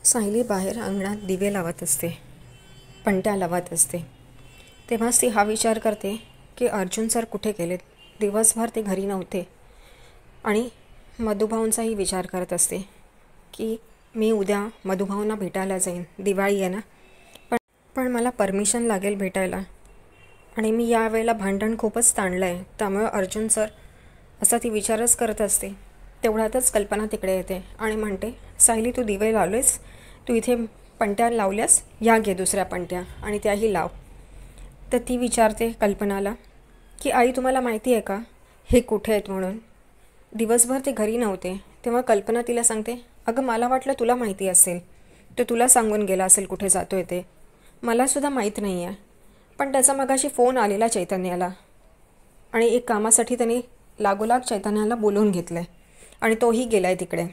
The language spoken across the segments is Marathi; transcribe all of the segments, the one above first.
सायली बाहेर अंगणात दिवे लावत असते, पणत्या लावत असते. तेव्हाच ती हा विचार करते की अर्जुन सर कुठे गेलेत. दिवसभर ते घरी नव्हते. आणि मधुभाऊंचाही विचार करत असते की मी उद्या मधुभाऊंना भेटायला जाईन. दिवाळी आहे ना, पण मला परमिशन लागेल भेटायला. आणि मी यावेळेला भांडण खूपच ताणलं आहे, त्यामुळे अर्जुन सर असा ती विचारच करत असते. तेवढ्यातच कल्पना तिकडे येते आणि म्हणते, सायली तू दिवे लावलेस, तू इथे पणत्या लावल्यास, या घे दुसऱ्या पणत्या आणि त्याही लाव. तर ती विचारते कल्पनाला की आई तुम्हाला माहिती आहे का हे कुठे आहेत म्हणून. दिवसभर ते घरी नव्हते. तेव्हा कल्पना तिला सांगते, अगं मला वाटलं तुला माहिती असेल, तो तुला सांगून गेला असेल कुठे जातो आहे ते. मलासुद्धा माहीत नाही आहे. पण त्याचा मगाशी फोन आलेला चैतन्याला आणि एक कामासाठी त्याने लागोलाग चैतन्याला बोलवून घेतलं आहे आणि तोही गेला आहे तिकडे.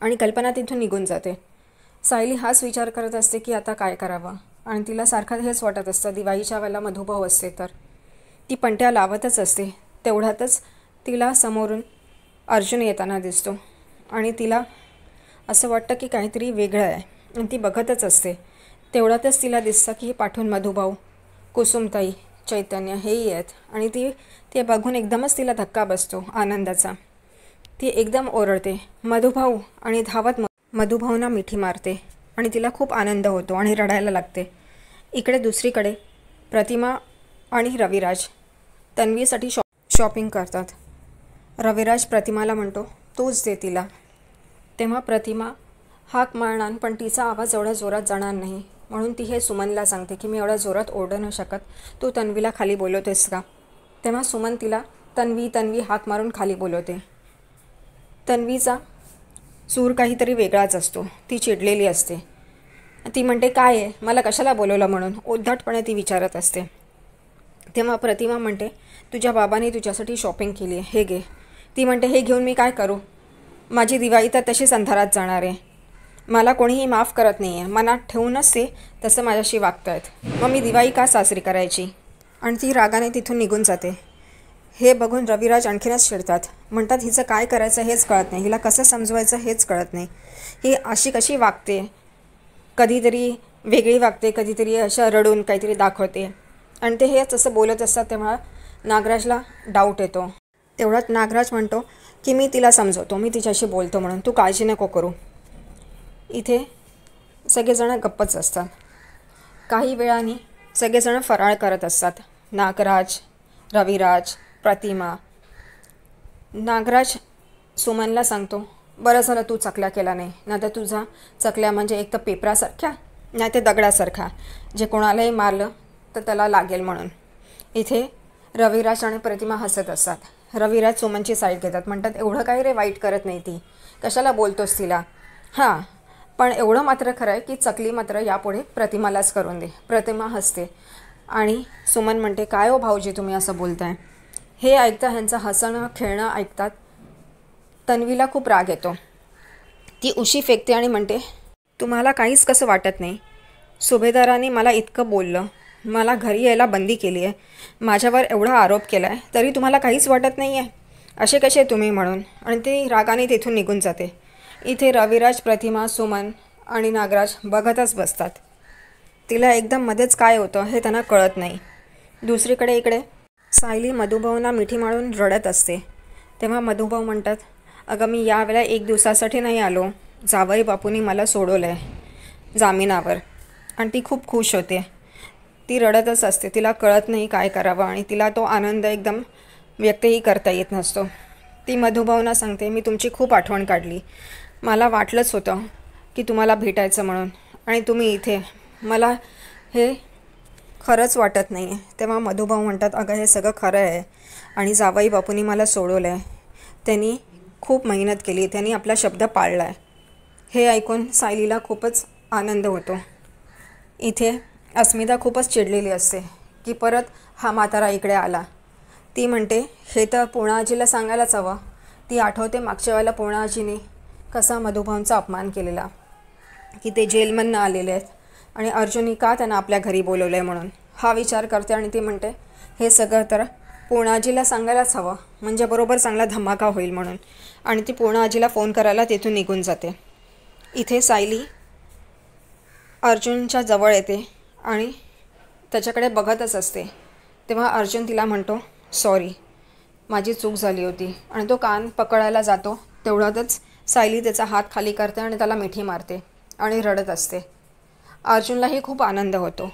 आणि कल्पना तिथून निघून जाते. सायली हाच विचार करत असते की आता काय करावं. आणि तिला सारखं हेच वाटत असतं, दिवाळीच्या वेळेला मधुभाऊ असते तर. ती पणत्या लावतच असते. तेवढ्यातच तिला समोरून अर्जुन येताना दिसतो आणि तिला असं वाटतं की काहीतरी वेगळं आहे आणि ती बघतच असते. तेवढ्यातच तिला दिसतं की पाठवून मधुभाऊ, कुसुमताई, चैतन्य हेही आहेत. आणि ते बघून एकदमच तिला धक्का बसतो आनंदाचा. ती एकदम ओरडते मधुभाऊ आणि धावत मधुभाऊंना मिठी मारते आणि तिला खूप आनंद होतो आणि रडायला लागते. इकडे दुसरीकडे प्रतिमा आणि रविराज तन्वीसाठी शॉपिंग करतात. रविराज प्रतिमाला म्हणतो, तूच दे तिला. तेव्हा प्रतिमा हाक मारणार, पण तिचा आवाज एवढा जोरात जाणार नाही, म्हणून ती हे सुमनला सांगते की मी एवढ्या जोरात ओरडू न शकत, तू तन्वीला खाली बोलवतेस का. तेव्हा सुमन तिला तन्वी हाक मारून खाली बोलवते. तन्वीचा सूर काहीतरी वेगळाच असतो. ती चिडलेली असते. ती म्हणते, काय आहे, मला कशाला बोलवलं म्हणून उद्धटपणे ती विचारत असते. तेव्हा प्रतिमा म्हणते, तुझ्या बाबांनी तुझ्यासाठी शॉपिंग केली आहे, हे घे. ती म्हणते, हे घेऊन मी काय करू, माझी दिवाळी तर तशीच अंधारात जाणार आहे. मला कोणीही माफ करत नाही आहे. मनात ठेवूनच ते तसं माझ्याशी वागत आहेत. मग मी दिवाळी का साजरी करायची. आणि ती रागाने तिथून निघून जाते. हे बघून रविराज आणखीनच चिडतात. म्हणतात, हिचं काय करायचं हेच कळत नाही, हिला कसं समजवायचं हेच कळत नाही. ही अशी कशी वागते, कधीतरी वेगळी वागते, कधीतरी अशा रडून काहीतरी दाखवते. आणि ते हेच असं बोलत असतात. तेव्हा नागराजला डाऊट येतो. तेवढ्यात नागराज म्हणतो की मी तिला समजवतो, मी तिच्याशी बोलतो म्हणून, तू काळजी नको करू. इथे सगळेजण गप्पच असतात. काही वेळाने सगळेजण फराळ करत असतात. नागराज, रविराज, प्रतिमा. नागराज सुमनला सांगतो, बरं झालं तू चकल्या केला नाही, नाही तर तुझा चकल्या म्हणजे एक तर पेपरासारख्या, नाही ते दगडासारखा, जे कोणालाही मारलं तर त्याला लागेल म्हणून. इथे रविराज आणि प्रतिमा हसत असतात. रविराज सुमनची साईड घेतात. म्हणतात, एवढं काही रे वाईट करत नाही ती, कशाला बोलतोस तिला. हां, पण एवढं मात्र खरं आहे की चकली मात्र यापुढे प्रतिमालाच करून दे. प्रतिमा हसते आणि सुमन म्हणते, काय हो भाऊजी तुम्ही असं बोलताय. हे ऐकता ह्यांचं हसणं खेळणं ऐकतात तन्वीला खूप राग येतो. ती उशी फेकते आणि म्हणते, तुम्हाला काहीच कसं वाटत नाही. सुभेदारांनी मला इतकं बोललं, मला घरी यायला बंदी केली आहे, माझ्यावर एवढा आरोप केला आहे, तरी तुम्हाला काहीच वाटत नाही आहे, असे कसे तुम्ही म्हणून. आणि ती रागाने तिथून निघून जाते. इथे रविराज, प्रतिमा, सुमन आणि नागराज बघतच बसतात. तिला एकदम मध्येच काय होतं हे त्यांना कळत नाही. दुसरीकडे इकडे सायली मधुभाऊंना मिठी मारून रडत असते. तेव्हा मधुभाऊ म्हणतात, अगं मी यावेळेला 1 दिवसासाठी नाही आलो, जावई बापूंनी मला सोडवलं आहे जामिनावर. आणि ती खूप खुश होते. ती रडतच असते. तिला कळत नाही काय करावं आणि तिला तो आनंद एकदम व्यक्तही करता येत नसतो. ती मधुभाऊंना सांगते, मी तुमची खूप आठवण काढली, मला वाटलंच होतं की तुम्हाला भेटायचं म्हणून, आणि तुम्ही इथे, मला हे खरंच वाटत नाही आहे. तेव्हा मधुभाऊ म्हणतात, अगं हे सगळं खरं आहे आणि जावई बापूंनी मला सोडवलं आहे, त्यांनी खूप मेहनत केली, त्यांनी आपला शब्द पाळला आहे. हे ऐकून सायलीला खूपच आनंद होतो. इथे अस्मिता खूपच चिडलेली असते की परत हा म्हातारा इकडे आला. ती म्हणते, हे तर पूर्णाजीला सांगायलाच हवं. ती आठवते मागच्या वेळेला पूर्णाजीने कसा मधुभाऊंचा अपमान केलेला, की ते जेलमधनं आलेले आहेत आणि अर्जुननी का त्यांना आपल्या घरी बोलवलं आहे म्हणून. हा विचार करते आणि ती म्हणते, हे सगळं तर पूर्णाजीला सांगायलाच हवं, म्हणजे बरोबर चांगला धमाका होईल म्हणून. आणि ती पूर्णाजीला फोन करायला तिथून निघून जाते. इथे सायली अर्जुनच्या जवळ येते आणि त्याच्याकडे बघतच असते. तेव्हा अर्जुन तिला म्हणतो, सॉरी, माझी चूक झाली होती. आणि तो कान पकडायला जातो. तेवढ्यातच सायली त्याचा हात खाली करते आणि त्याला मिठी मारते आणि रडत असते. अर्जुनलाही खूप आनंद होतो.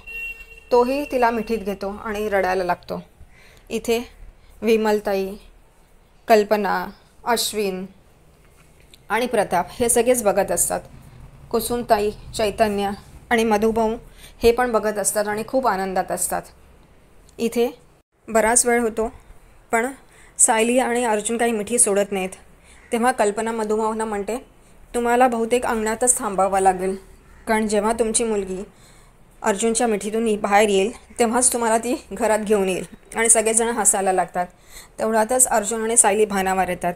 तोही तिला मिठीत घेतो आणि रडायला लागतो. इथे विमलताई, कल्पना, अश्विन आणि प्रताप हे सगळेच बघत असतात. कुसुमताई, चैतन्य आणि मधुभाऊ हे पण बघत असतात आणि खूप आनंदात असतात. इथे बराच वेळ होतो, पण सायली आणि अर्जुन काही मिठी सोडत नाहीत. तेव्हा कल्पना मधुभाऊंना म्हणते, तुम्हाला बहुतेक अंगणातच थांबावं लागेल, कारण जेव्हा तुमची मुलगी अर्जुनच्या मिठीतून बाहेर येईल तेव्हाच तुम्हाला ती घरात घेऊन येईल. आणि सगळेजण हसायला लागतात. तेवढ्यातच अर्जुन आणि सायली भानावर येतात.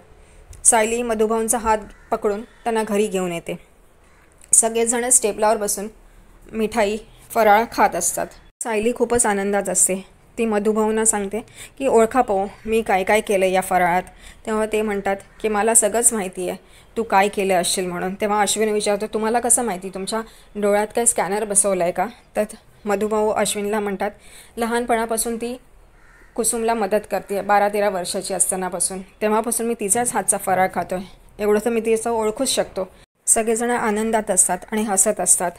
सायली मधुभाऊंचा हात पकडून त्यांना घरी घेऊन येते. सगळेजण स्टेपलावर बसून मिठाई फराळ खात असतात. सायली खूपच आनंदात असते. ती मधुभाऊंना सांगते की ओळखा पाहू मी काय काय केलं या फराळात. तेव्हा ते म्हणतात की मला सगळंच माहिती आहे तू काय केलं असशील म्हणून. तेव्हा अश्विन विचारतो, तुम्हाला कसं माहिती, तुमच्या डोळ्यात काय स्कॅनर बसवलं आहे का? तर मधुभाऊ अश्विनला म्हणतात, लहानपणापासून ती कुसुमला मदत करते, 12-13 वर्षाची असतानापासून. तेव्हापासून मी तिचाच हातचा फराळ खातो आहे. एवढं तर मी तिचं ओळखूच शकतो. सगळेजण आनंदात असतात आणि हसत असतात.